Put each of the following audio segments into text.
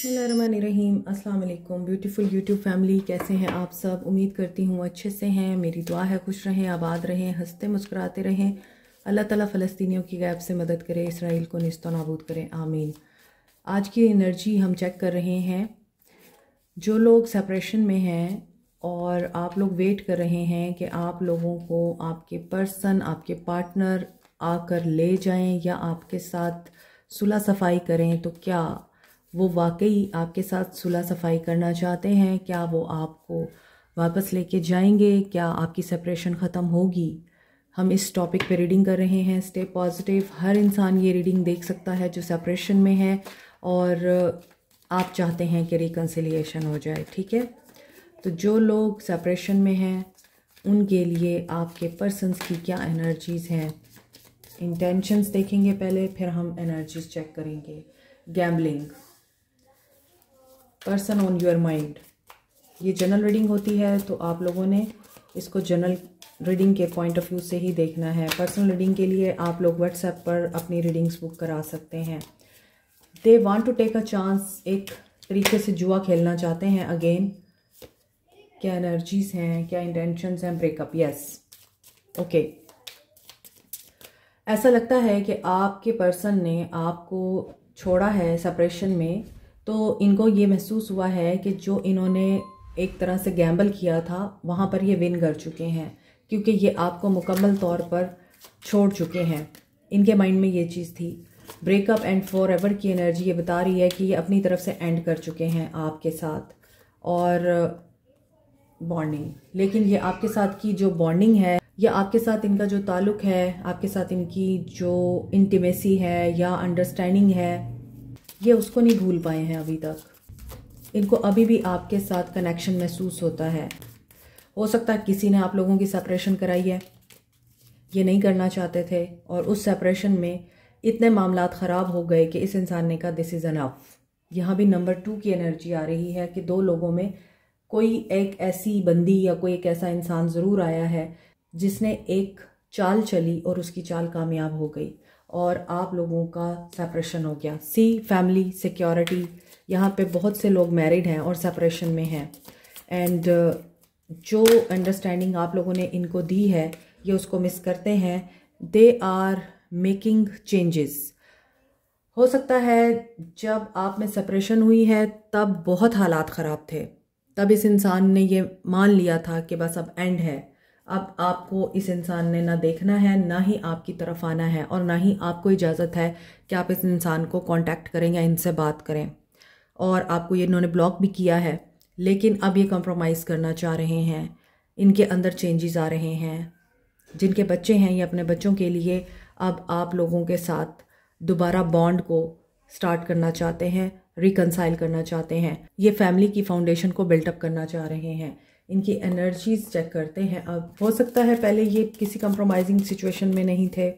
बिस्मिल्लाहिर्रहमानिर्रहीम। अस्सलाम वालेकुम ब्यूटीफुल यूट्यूब फैमिली, कैसे हैं आप सब? उम्मीद करती हूँ अच्छे से हैं। मेरी दुआ है खुश रहें, आबाद रहें, हंसते मुस्कुराते रहें। अल्लाह ताला फ़लस्तीनियों की गैब से मदद करे, इसराइल को निस्तो नाबूद करें, आमीन। आज की एनर्जी हम चेक कर रहे हैं। जो लोग सेपरेशन में हैं और आप लोग वेट कर रहे हैं कि आप लोगों को आपके पर्सन, आपके पार्टनर आकर ले जाएं या आपके साथ सुलह सफाई करें, तो क्या वो वाकई आपके साथ सुलह सफाई करना चाहते हैं? क्या वो आपको वापस लेके जाएंगे? क्या आपकी सेपरेशन ख़त्म होगी? हम इस टॉपिक पे रीडिंग कर रहे हैं। Stay positive. हर इंसान ये रीडिंग देख सकता है जो सेपरेशन में है और आप चाहते हैं कि रिकन्सिलिएशन हो जाए, ठीक है? तो जो लोग सेपरेशन में हैं उनके लिए आपके पर्सन्स की क्या एनर्जीज़ हैं, इंटेंशंस देखेंगे पहले, फिर हम एनर्जीज चेक करेंगे। Gambling, person on your mind, ये जनरल रीडिंग होती है तो आप लोगों ने इसको जनरल रीडिंग के पॉइंट ऑफ व्यू से ही देखना है। पर्सनल रीडिंग के लिए आप लोग व्हाट्सएप पर अपनी रीडिंग्स बुक करा सकते हैं। They want to take a chance, एक तरीके से जुआ खेलना चाहते हैं अगेन। क्या एनर्जीज हैं, क्या इंटेंशंस हैं? Breakup, yes, okay. ऐसा लगता है कि आपके पर्सन ने आपको छोड़ा है सेपरेशन में, तो इनको ये महसूस हुआ है कि जो इन्होंने एक तरह से गैम्बल किया था वहाँ पर ये विन कर चुके हैं, क्योंकि ये आपको मुकम्मल तौर पर छोड़ चुके हैं। इनके माइंड में ये चीज़ थी। ब्रेकअप एंड फॉर एवर की एनर्जी ये बता रही है कि ये अपनी तरफ से एंड कर चुके हैं आपके साथ और बॉन्डिंग। लेकिन ये आपके साथ की जो बॉन्डिंग है या आपके साथ इनका जो ताल्लुक़ है, आपके साथ इनकी जो इंटीमेसी है या अंडरस्टैंडिंग है, ये उसको नहीं भूल पाए हैं अभी तक। इनको अभी भी आपके साथ कनेक्शन महसूस होता है। हो सकता है किसी ने आप लोगों की सेपरेशन कराई है, ये नहीं करना चाहते थे और उस सेपरेशन में इतने मामलात ख़राब हो गए कि इस इंसान ने कहा दिस इज़ एनफ। यहाँ भी नंबर 2 की एनर्जी आ रही है कि दो लोगों में कोई एक ऐसी बंदी या कोई एक ऐसा इंसान ज़रूर आया है जिसने एक चाल चली और उसकी चाल कामयाब हो गई और आप लोगों का सेपरेशन हो गया। सी, फैमिली, सिक्योरिटी, यहाँ पे बहुत से लोग मैरिड हैं और सेपरेशन में हैं एंड जो अंडरस्टैंडिंग आप लोगों ने इनको दी है ये उसको मिस करते हैं। They are making changes. हो सकता है जब आप में सेपरेशन हुई है तब बहुत हालात ख़राब थे, तब इस इंसान ने ये मान लिया था कि बस अब एंड है। अब आपको इस इंसान ने ना देखना है, ना ही आपकी तरफ आना है और ना ही आपको इजाज़त है कि आप इस इंसान को कांटेक्ट करें या इनसे बात करें। और आपको ये इन्होंने ब्लॉक भी किया है, लेकिन अब ये कंप्रोमाइज़ करना चाह रहे हैं। इनके अंदर चेंजेस आ रहे हैं। जिनके बच्चे हैं ये अपने बच्चों के लिए अब आप लोगों के साथ दोबारा बॉन्ड को स्टार्ट करना चाहते हैं, रिकंसाइल करना चाहते हैं। ये फैमिली की फाउंडेशन को बिल्टअप करना चाह रहे हैं। इनकी एनर्जीज चेक करते हैं। अब हो सकता है पहले ये किसी कंप्रोमाइजिंग सिचुएशन में नहीं थे,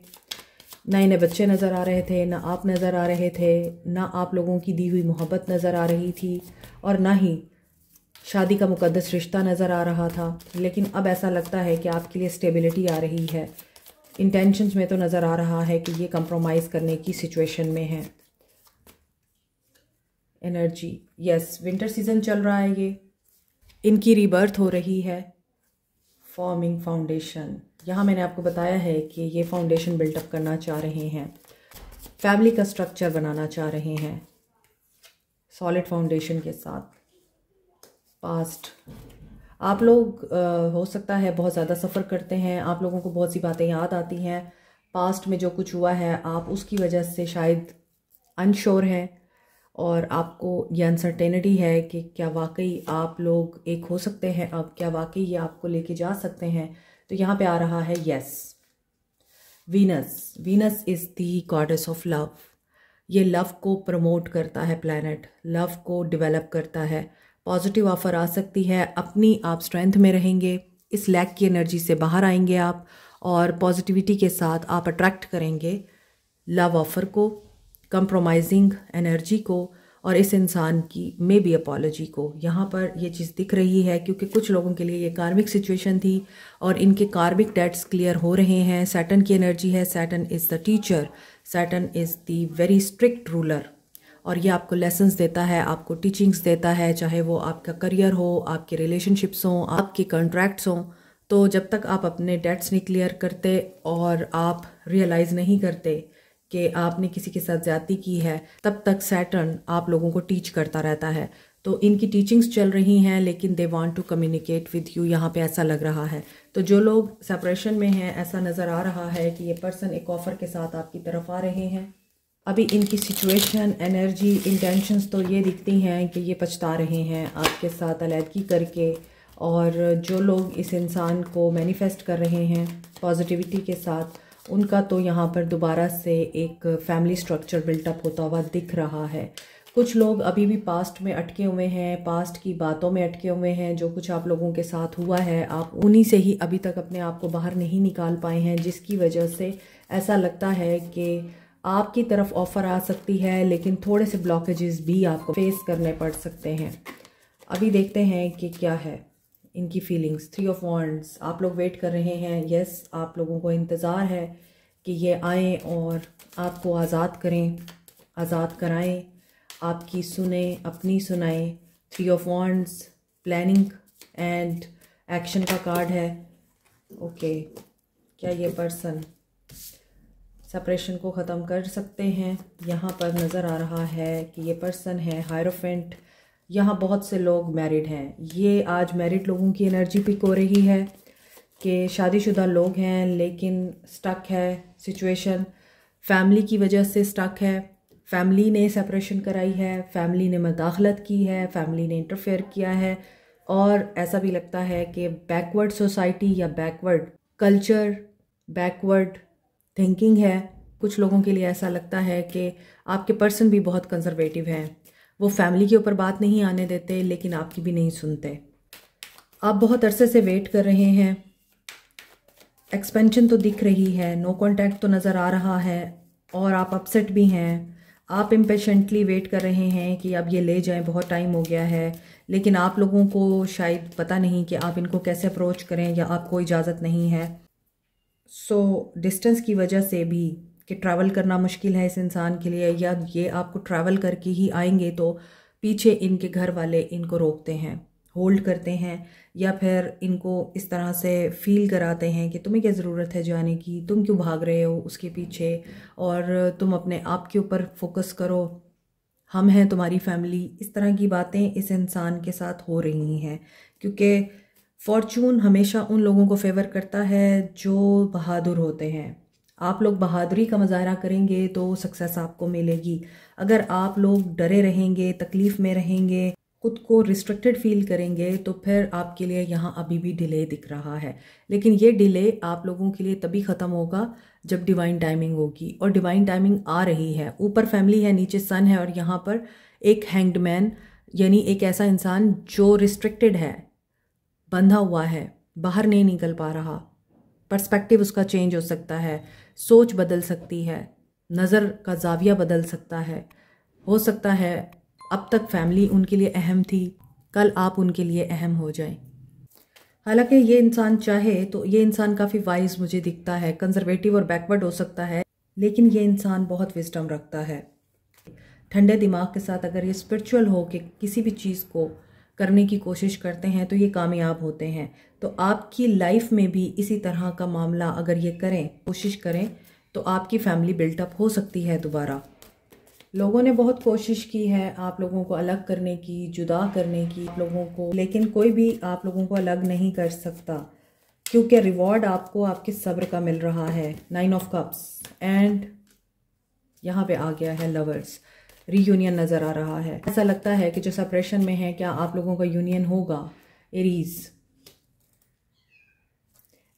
ना इन्हें बच्चे नज़र आ रहे थे, ना आप नज़र आ रहे थे, ना आप लोगों की दी हुई मोहब्बत नज़र आ रही थी और ना ही शादी का मुकद्दस रिश्ता नज़र आ रहा था। लेकिन अब ऐसा लगता है कि आपके लिए स्टेबिलिटी आ रही है। इंटेंशंस में तो नज़र आ रहा है कि ये कंप्रोमाइज़ करने की सिचुएशन में है। एनर्जी, यस, विंटर सीजन चल रहा है, ये इनकी रीबर्थ हो रही है। फॉर्मिंग फाउंडेशन, यहाँ मैंने आपको बताया है कि ये फाउंडेशन बिल्टअप करना चाह रहे हैं, फैमिली का स्ट्रक्चर बनाना चाह रहे हैं सॉलिड फाउंडेशन के साथ। पास्ट, आप लोग हो सकता है बहुत ज़्यादा सफ़र करते हैं, आप लोगों को बहुत सी बातें याद आती हैं। पास्ट में जो कुछ हुआ है आप उसकी वजह से शायद अनश्योर हैं और आपको ये अनसर्टेनिटी है कि क्या वाकई आप लोग एक हो सकते हैं, अब क्या वाकई ये आपको लेके जा सकते हैं। तो यहाँ पे आ रहा है yes. Venus, Venus is the goddess of love. ये लव को प्रमोट करता है, प्लैनेट लव को डेवलप करता है। पॉजिटिव ऑफर आ सकती है, अपनी आप स्ट्रेंथ में रहेंगे, इस लैक की एनर्जी से बाहर आएंगे आप और पॉजिटिविटी के साथ आप अट्रैक्ट करेंगे लव ऑफर को, कंप्रोमाइजिंग एनर्जी को और इस इंसान की मे बी अपॉलॉजी को। यहाँ पर ये चीज़ दिख रही है क्योंकि कुछ लोगों के लिए ये कार्मिक सिचुएशन थी और इनके कार्मिक डेट्स क्लियर हो रहे हैं। सैटर्न की एनर्जी है, Saturn is the teacher, Saturn is the very strict ruler और ये आपको लेसन्स देता है, आपको टीचिंग्स देता है, चाहे वो आपका करियर हो, आपके रिलेशनशिप्स हों, आपके कॉन्ट्रैक्ट्स हों। तो जब तक आप अपने डेट्स नहीं क्लियर करते और आप रियलाइज़ नहीं करते कि आपने किसी के साथ ज़्यादती की है, तब तक सैटर्न आप लोगों को टीच करता रहता है। तो इनकी टीचिंग्स चल रही हैं, लेकिन they want to communicate with you, यहाँ पे ऐसा लग रहा है। तो जो लोग सेपरेशन में हैं, ऐसा नज़र आ रहा है कि ये पर्सन एक ऑफ़र के साथ आपकी तरफ आ रहे हैं। अभी इनकी सिचुएशन, एनर्जी, इंटेंशंस तो ये दिखती हैं कि ये पछता रहे हैं आपके साथ अलहदगी करके। और जो लोग इस इंसान को मैनिफेस्ट कर रहे हैं पॉजिटिविटी के साथ, उनका तो यहाँ पर दोबारा से एक फैमिली स्ट्रक्चर बिल्टअप होता हुआ दिख रहा है। कुछ लोग अभी भी पास्ट में अटके हुए हैं, पास्ट की बातों में अटके हुए हैं। जो कुछ आप लोगों के साथ हुआ है, आप उन्हीं से ही अभी तक अपने आप को बाहर नहीं निकाल पाए हैं, जिसकी वजह से ऐसा लगता है कि आपकी तरफ ऑफ़र आ सकती है, लेकिन थोड़े से ब्लॉकेजेस भी आपको फेस करने पड़ सकते हैं। अभी देखते हैं कि क्या है इनकी फीलिंग्स। 3 ऑफ वॉन्ड्स, आप लोग वेट कर रहे हैं। यस, आप लोगों को इंतज़ार है कि ये आएँ और आपको आज़ाद करें, आज़ाद कराएं, आपकी सुने, अपनी सुनाएं। 3 of wands, planning and action का कार्ड है। ओके, क्या ये पर्सन सेपरेशन को ख़त्म कर सकते हैं? यहाँ पर नज़र आ रहा है कि ये पर्सन है हायरोफेंट। यहाँ बहुत से लोग मैरिड हैं। ये आज मैरिड लोगों की एनर्जी पिक हो रही है कि शादीशुदा लोग हैं, लेकिन स्टक है सिचुएशन, फैमिली की वजह से स्टक है। फैमिली ने सेपरेशन कराई है, फैमिली ने मदाखलत की है, फैमिली ने इंटरफेयर किया है। और ऐसा भी लगता है कि बैकवर्ड सोसाइटी या बैकवर्ड कल्चर, बैकवर्ड थिंकिंग है। कुछ लोगों के लिए ऐसा लगता है कि आपके पर्सन भी बहुत कंजर्वेटिव हैं। वो फैमिली के ऊपर बात नहीं आने देते, लेकिन आपकी भी नहीं सुनते। आप बहुत अरसे से वेट कर रहे हैं। एक्सपेंशन तो दिख रही है, नो कांटेक्ट तो नज़र आ रहा है, और आप अपसेट भी हैं। आप इम्पेशेंटली वेट कर रहे हैं कि अब ये ले जाएं, बहुत टाइम हो गया है। लेकिन आप लोगों को शायद पता नहीं कि आप इनको कैसे अप्रोच करें, या आपको इजाज़त नहीं है। सो डिस्टेंस की वजह से भी कि ट्रैवल करना मुश्किल है इस इंसान के लिए, या ये आपको ट्रैवल करके ही आएंगे, तो पीछे इनके घर वाले इनको रोकते हैं, होल्ड करते हैं, या फिर इनको इस तरह से फील कराते हैं कि तुम्हें क्या ज़रूरत है जाने की, तुम क्यों भाग रहे हो उसके पीछे, और तुम अपने आप के ऊपर फोकस करो, हम हैं तुम्हारी फैमिली। इस तरह की बातें इस इंसान के साथ हो रही हैं, क्योंकि फॉर्चून हमेशा उन लोगों को फेवर करता है जो बहादुर होते हैं। आप लोग बहादुरी का मुजाहरा करेंगे तो सक्सेस आपको मिलेगी। अगर आप लोग डरे रहेंगे, तकलीफ़ में रहेंगे, खुद को रिस्ट्रिक्टेड फील करेंगे, तो फिर आपके लिए यहाँ अभी भी डिले दिख रहा है। लेकिन ये डिले आप लोगों के लिए तभी ख़त्म होगा जब डिवाइन टाइमिंग होगी, और डिवाइन टाइमिंग आ रही है। ऊपर फैमिली है, नीचे सन है, और यहाँ पर एक हैंग्ड मैन, यानी एक ऐसा इंसान जो रिस्ट्रिक्टेड है, बंधा हुआ है, बाहर नहीं निकल पा रहा। पर्सपेक्टिव उसका चेंज हो सकता है, सोच बदल सकती है, नज़र का जाविया बदल सकता है। हो सकता है अब तक फैमिली उनके लिए अहम थी, कल आप उनके लिए अहम हो जाएं। हालांकि ये इंसान चाहे तो ये इंसान काफ़ी वाइज मुझे दिखता है, कंजर्वेटिव और बैकवर्ड हो सकता है, लेकिन ये इंसान बहुत विजडम रखता है। ठंडे दिमाग के साथ अगर ये स्पिरिचुअल हो कि किसी भी चीज़ को करने की कोशिश करते हैं तो ये कामयाब होते हैं। तो आपकी लाइफ में भी इसी तरह का मामला अगर ये करें, कोशिश करें, तो आपकी फैमिली बिल्टअप हो सकती है दोबारा। लोगों ने बहुत कोशिश की है आप लोगों को अलग करने की, जुदा करने की आप लोगों को, लेकिन कोई भी आप लोगों को अलग नहीं कर सकता, क्योंकि रिवॉर्ड आपको आपके सब्र का मिल रहा है। 9 ऑफ कप्स एंड यहाँ पे आ गया है लवर्स। रीयूनियन नज़र आ रहा है। ऐसा लगता है कि जो सेपरेशन में है, क्या आप लोगों का यूनियन होगा? एरीज,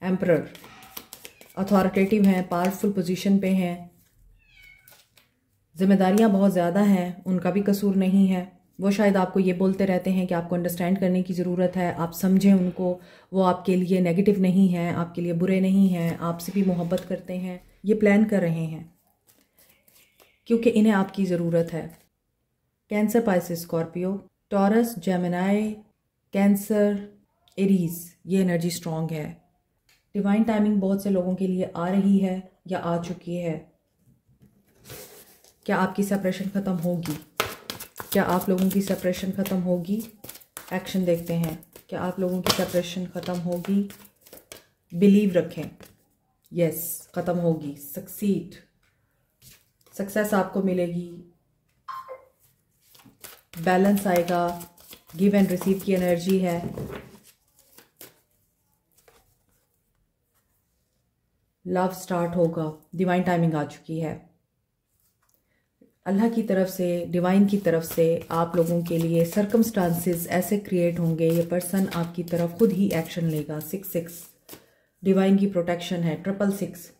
एम्परर, अथॉरिटेटिव हैं, पावरफुल पोजीशन पे हैं, जिम्मेदारियां बहुत ज़्यादा हैं, उनका भी कसूर नहीं है। वो शायद आपको ये बोलते रहते हैं कि आपको अंडरस्टैंड करने की ज़रूरत है, आप समझें उनको। वो आपके लिए नेगेटिव नहीं हैं, आपके लिए बुरे नहीं हैं, आपसे भी मोहब्बत करते हैं। ये प्लान कर रहे हैं क्योंकि इन्हें आपकी ज़रूरत है। Cancer, Pisces, Scorpio, taurus, Gemini, cancer, Aries, ये एनर्जी स्ट्रॉन्ग है। डिवाइन टाइमिंग बहुत से लोगों के लिए आ रही है या आ चुकी है। क्या आपकी सेपरेशन ख़त्म होगी? क्या आप लोगों की सेपरेशन ख़त्म होगी? एक्शन देखते हैं, क्या आप लोगों की सेपरेशन ख़त्म होगी? बिलीव रखें, यस ख़त्म होगी। सक्सीड, सक्सेस आपको मिलेगी, बैलेंस आएगा, गिव एंड रिसीव की एनर्जी है। लव स्टार्ट होगा, डिवाइन टाइमिंग आ चुकी है। अल्लाह की तरफ से, डिवाइन की तरफ से आप लोगों के लिए सर्कमस्टांसेस ऐसे क्रिएट होंगे, ये पर्सन आपकी तरफ खुद ही एक्शन लेगा। 6 डिवाइन की प्रोटेक्शन है। 6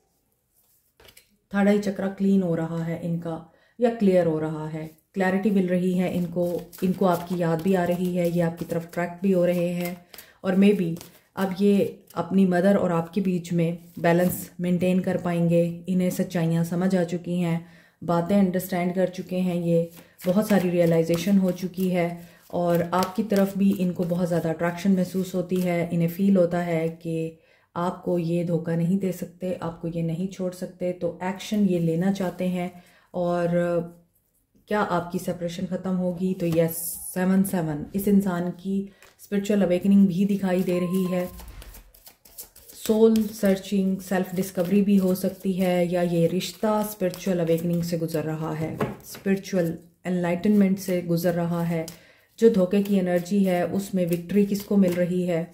थर्ड आई चक्रा क्लीन हो रहा है इनका या क्लियर हो रहा है, क्लैरिटी मिल रही है इनको आपकी याद भी आ रही है, ये आपकी तरफ ट्रैक्ट भी हो रहे हैं। और मे बी अब ये अपनी मदर और आपके बीच में बैलेंस मेंटेन कर पाएंगे। इन्हें सच्चाइयाँ समझ आ चुकी हैं, बातें अंडरस्टैंड कर चुके हैं, ये बहुत सारी रियलाइजेशन हो चुकी है और आपकी तरफ भी इनको बहुत ज़्यादा अट्रैक्शन महसूस होती है। इन्हें फ़ील होता है कि आपको ये धोखा नहीं दे सकते, आपको ये नहीं छोड़ सकते, तो एक्शन ये लेना चाहते हैं। और क्या आपकी सेपरेशन ख़त्म होगी? तो यस, 7 इस इंसान की स्पिरिचुअल अवेकनिंग भी दिखाई दे रही है। सोल सर्चिंग, सेल्फ डिस्कवरी भी हो सकती है, या ये रिश्ता स्पिरिचुअल अवेकनिंग से गुजर रहा है, स्पिरिचुअल एनलाइटनमेंट से गुजर रहा है। जो धोखे की एनर्जी है उसमें विक्ट्री किसको मिल रही है?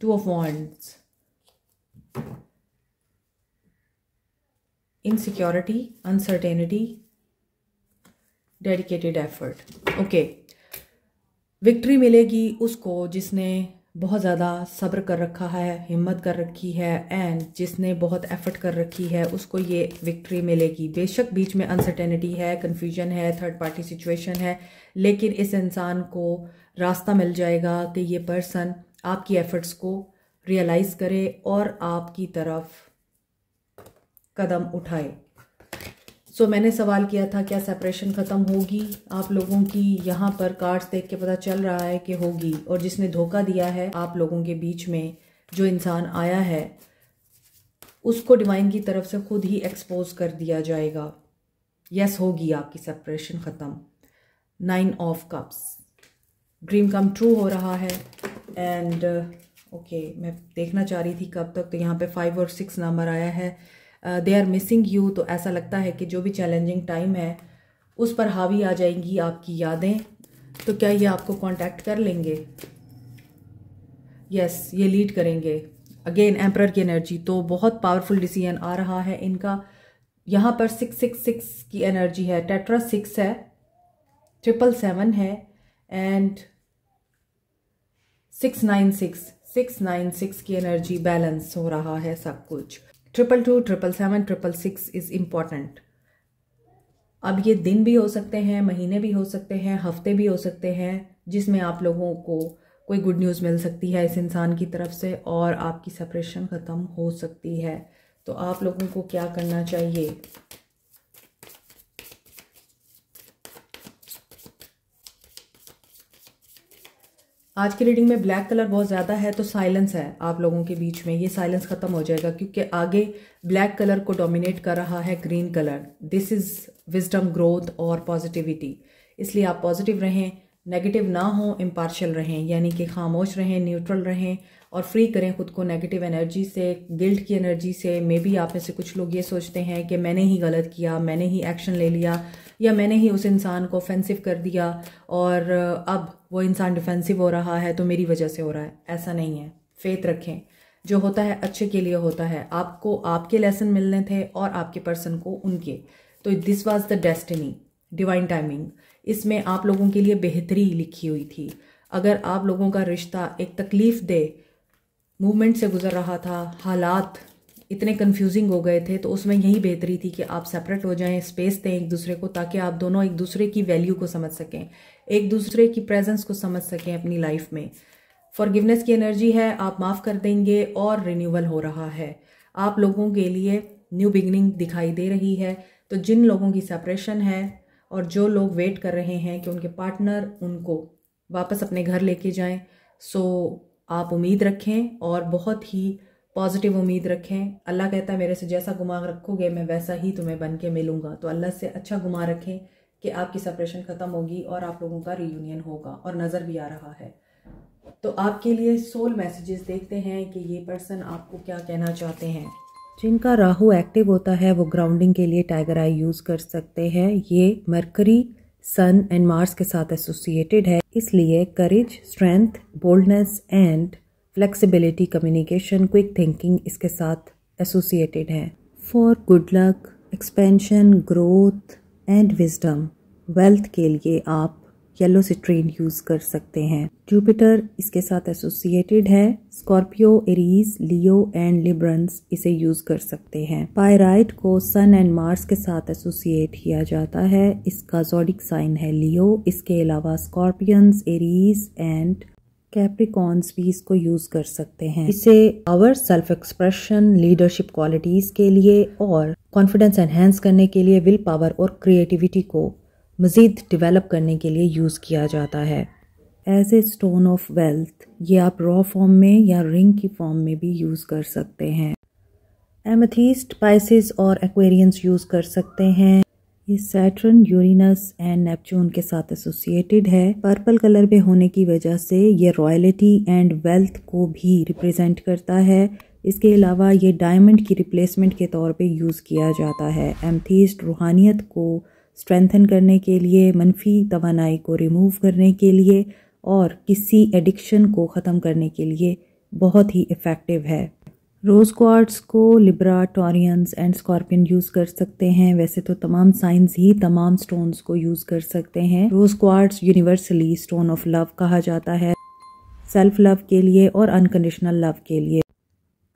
2 of wands, insecurity, uncertainty, dedicated effort. Okay, victory मिलेगी उसको जिसने बहुत ज़्यादा सब्र कर रखा है, हिम्मत कर रखी है, एंड जिसने बहुत एफर्ट कर रखी है उसको ये विक्ट्री मिलेगी। बेशक बीच में अनसर्टेनिटी है, कन्फ्यूजन है, थर्ड पार्टी सिचुएशन है, लेकिन इस इंसान को रास्ता मिल जाएगा कि ये पर्सन आपकी एफर्ट्स को रियलाइज़ करे और आपकी तरफ कदम उठाए। सो मैंने सवाल किया था क्या सेपरेशन ख़त्म होगी आप लोगों की? यहाँ पर कार्ड्स देख के पता चल रहा है कि होगी। और जिसने धोखा दिया है आप लोगों के बीच में, जो इंसान आया है, उसको डिवाइन की तरफ से खुद ही एक्सपोज कर दिया जाएगा। यस, होगी आपकी सेपरेशन ख़त्म। 9 of cups, dream come true हो रहा है। एंड ओके, मैं देखना चाह रही थी कब तक, तो यहाँ पे 5 और 6 नंबर आया है। दे आर मिसिंग यू, तो ऐसा लगता है कि जो भी चैलेंजिंग टाइम है उस पर हावी आ जाएंगी आपकी यादें। तो क्या ये आपको कांटेक्ट कर लेंगे? यस, ये लीड करेंगे। अगेन एम्परर की एनर्जी, तो बहुत पावरफुल डिसीजन आ रहा है इनका। यहाँ पर 666 की एनर्जी है, टेट्रा 6 है, 777 है, एंड 696 की एनर्जी। बैलेंस हो रहा है सब कुछ। 222, 777, 666 इज़ इम्पॉर्टेंट। अब ये दिन भी हो सकते हैं, महीने भी हो सकते हैं, हफ्ते भी हो सकते हैं, जिसमें आप लोगों को कोई गुड न्यूज़ मिल सकती है इस इंसान की तरफ से और आपकी सेपरेशन ख़त्म हो सकती है। तो आप लोगों को क्या करना चाहिए? आज की रीडिंग में ब्लैक कलर बहुत ज़्यादा है, तो साइलेंस है आप लोगों के बीच में। ये साइलेंस ख़त्म हो जाएगा क्योंकि आगे ब्लैक कलर को डोमिनेट कर रहा है green colour. This is wisdom, growth और पॉजिटिविटी। इसलिए आप पॉजिटिव रहें, नेगेटिव ना हो, इम्पार्शियल रहें, यानी कि खामोश रहें, न्यूट्रल रहें और फ्री करें खुद को नेगेटिव एनर्जी से, गिल्ट की एनर्जी से। मे बी आप में से कुछ लोग ये सोचते हैं कि मैंने ही गलत किया, मैंने ही एक्शन ले लिया, या मैंने ही उस इंसान को ऑफेंसिव कर दिया और अब वो इंसान डिफेंसिव हो रहा है तो मेरी वजह से हो रहा है। ऐसा नहीं है। फेथ रखें, जो होता है अच्छे के लिए होता है। आपको आपके लेसन मिलने थे और आपके पर्सन को उनके। तो this was the destiny, divine timing. इसमें आप लोगों के लिए बेहतरी लिखी हुई थी। अगर आप लोगों का रिश्ता एक तकलीफ दे मूवमेंट से गुजर रहा था, हालात इतने कंफ्यूजिंग हो गए थे, तो उसमें यही बेहतरी थी कि आप सेपरेट हो जाएं, स्पेस दें एक दूसरे को, ताकि आप दोनों एक दूसरे की वैल्यू को समझ सकें, एक दूसरे की प्रेजेंस को समझ सकें अपनी लाइफ में। फॉरगिवनेस की एनर्जी है, आप माफ़ कर देंगे और रिन्यूअल हो रहा है। आप लोगों के लिए न्यू बिगनिंग दिखाई दे रही है। तो जिन लोगों की सेपरेशन है और जो लोग वेट कर रहे हैं कि उनके पार्टनर उनको वापस अपने घर लेके जाएं, सो आप उम्मीद रखें और बहुत ही पॉजिटिव उम्मीद रखें। अल्लाह कहता है मेरे से जैसा गुमान रखोगे मैं वैसा ही तुम्हें बन के मिलूंगा। तो अल्लाह से अच्छा गुमान रखें कि आपकी सेपरेशन ख़त्म होगी और आप लोगों का रीयूनियन होगा और नज़र भी आ रहा है। तो आपके लिए सोल मैसेजेस देखते हैं कि ये पर्सन आपको क्या कहना चाहते हैं। जिनका राहु एक्टिव होता है वो ग्राउंडिंग के लिए टाइगर आई यूज़ कर सकते हैं। ये मरकरी, सन एंड मार्स के साथ एसोसिएटेड है, इसलिए courage, strength, boldness and flexibility, communication, quick thinking इसके साथ एसोसिएटेड है। For good luck, expansion, growth and wisdom, wealth के लिए आप येलो सिट्रीन यूज़ कर सकते हैं। जुपिटर इसके साथ एसोसिएटेड है। Scorpio, Aries, Leo and Librans इसे यूज़ कर सकते हैं। पायराइट को सन एंड मार्स के साथ एसोसिएट किया जाता है। इसका ज़ोडिक साइन है लियो। इसके अलावा स्कॉर्पियंस, एरीज एंड कैप्रिकॉन्स भी इसको यूज़ कर सकते हैं। इसे power, self expression, leadership qualities के लिए और कॉन्फिडेंस एनहेंस करने के लिए, विल पावर और क्रिएटिविटी को मज़ीद डेवलप करने के लिए यूज़ किया जाता है। As a stone of wealth ये आप रॉ फॉर्म में या रिंग की फॉर्म में भी यूज़ कर सकते हैं। एमेथिस्ट, पाइसिस और एक्वेरियंस यूज़ कर सकते हैं। ये सैटर्न, यूरेनस एंड नेपच्यून के साथ एसोसिएटेड है। पर्पल कलर में होने की वजह से ये रॉयल्टी एंड वेल्थ को भी रिप्रेजेंट करता है। इसके अलावा ये डायमंड की रिप्लेसमेंट के तौर पे यूज़ किया जाता है। एमेथिस्ट रूहानियत को स्ट्रेंथन करने के लिए, मनफी तवानाई को रिमूव करने के लिए और किसी एडिक्शन को ख़त्म करने के लिए बहुत ही इफ़ेक्टिव है। रोज़ क्वार्ट्स को Libra, Taureans and scorpion use कर सकते हैं। वैसे तो तमाम साइंस ही तमाम स्टोन्स को यूज़ कर सकते हैं। Rose quartz universally stone of love कहा जाता है, सेल्फ लव के लिए और अनकंडीशनल लव के लिए।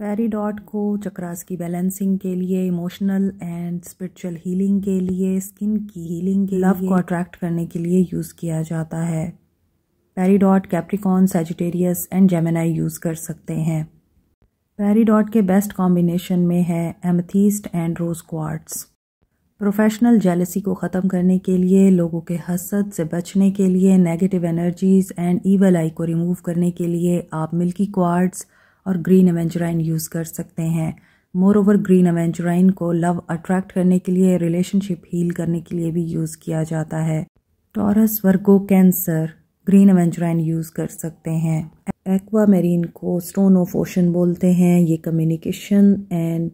पेरिडॉट को चक्रास की बैलेंसिंग के लिए, इमोशनल एंड स्पिरिचुअल हीलिंग के लिए, स्किन की हीलिंग के लिए, लव को अट्रैक्ट करने के लिए यूज़ किया जाता है। Peridot Capricorn, Sagittarius and Gemini use कर सकते हैं। पेरिडॉट के बेस्ट कॉम्बिनेशन में है amethyst and rose quartz. Professional jealousy को ख़त्म करने के लिए, लोगों के हसद से बचने के लिए, नेगेटिव एनर्जीज एंड ईवल आई को रिमूव करने के लिए आप मिल्की क्वार्ट्स और ग्रीन एवेंजराइन यूज़ कर सकते हैं। मोर ओवर ग्रीन एवेंजराइन को लव अट्रैक्ट करने के लिए, रिलेशनशिप हील करने के लिए भी यूज़ किया जाता है। टॉरस, वर्गो, कैंसर ग्रीन एवेंजराइन यूज़ कर सकते हैं। एक्वामेरीन को स्टोन ऑफ ओशन बोलते हैं। ये कम्युनिकेशन एंड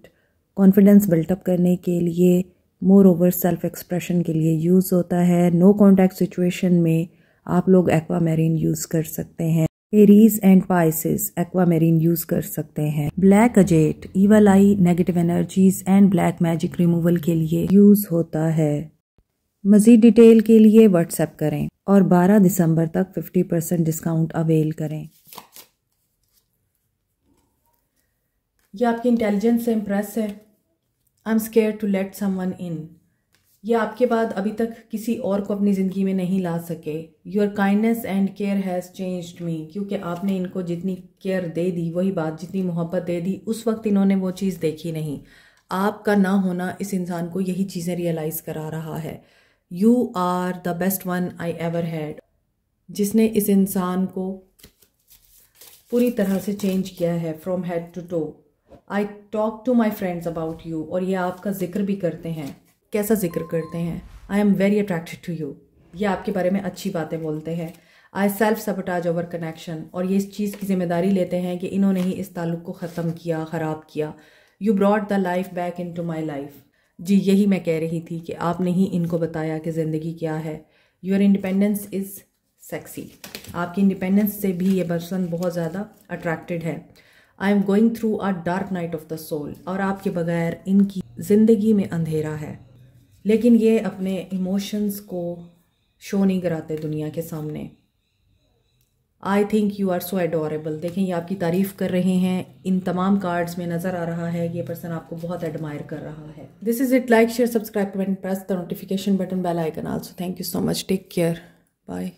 कॉन्फिडेंस बिल्टअप करने के लिए, मोर ओवर सेल्फ एक्सप्रेशन के लिए यूज़ होता है। नो कॉन्टैक्ट सिचुएशन में आप लोग एक्वामेरीन यूज़ कर सकते हैं। एरीज एंड पाइसिस एक्वामेरीन यूज़ कर सकते हैं। Black अजेट evil I, negative energies and black magic removal के लिए यूज़ होता है। मज़ीद डिटेल के लिए व्हाट्सएप करें और 12 दिसंबर तक 50% डिस्काउंट अवेल करें। ये आपकी इंटेलिजेंस से इम्प्रेस है। I am scared to let someone in. ये आपके बाद अभी तक किसी और को अपनी ज़िंदगी में नहीं ला सके। Your kindness and care has changed me, क्योंकि आपने इनको जितनी केयर दे दी, वही बात, जितनी मोहब्बत दे दी, उस वक्त इन्होंने वो चीज़ देखी नहीं। आपका ना होना इस इंसान को यही चीज़ें रियलाइज़ करा रहा है। You are the best one I ever had, जिसने इस इंसान को पूरी तरह से चेंज किया है from head to toe. I talk to my friends about you, और ये आपका जिक्र भी करते हैं। कैसा जिक्र करते हैं? I am very attracted to you. ये आपके बारे में अच्छी बातें बोलते हैं। I self sabotage over connection, और ये इस चीज़ की जिम्मेदारी लेते हैं कि इन्होंने ही इस ताल्लुक़ को ख़त्म किया, ख़राब किया। You brought the life back in to my life. जी यही मैं कह रही थी कि आपने ही इनको बताया कि ज़िंदगी क्या है। Your independence is sexy. आपकी इंडिपेंडेंस से भी ये पर्सन बहुत ज़्यादा अट्रैक्टेड है। I am going through a dark night of the soul, और आपके बगैर इनकी ज़िंदगी में अंधेरा है, लेकिन ये अपने इमोशंस को शो नहीं कराते दुनिया के सामने। I think you are so adorable. देखें, ये आपकी तारीफ़ कर रहे हैं। इन तमाम कार्ड्स में नज़र आ रहा है कि ये पर्सन आपको बहुत एडमायर कर रहा है। This is it. Like, share, subscribe, comment, press the notification button, bell icon also. Thank you so much. Take care. Bye.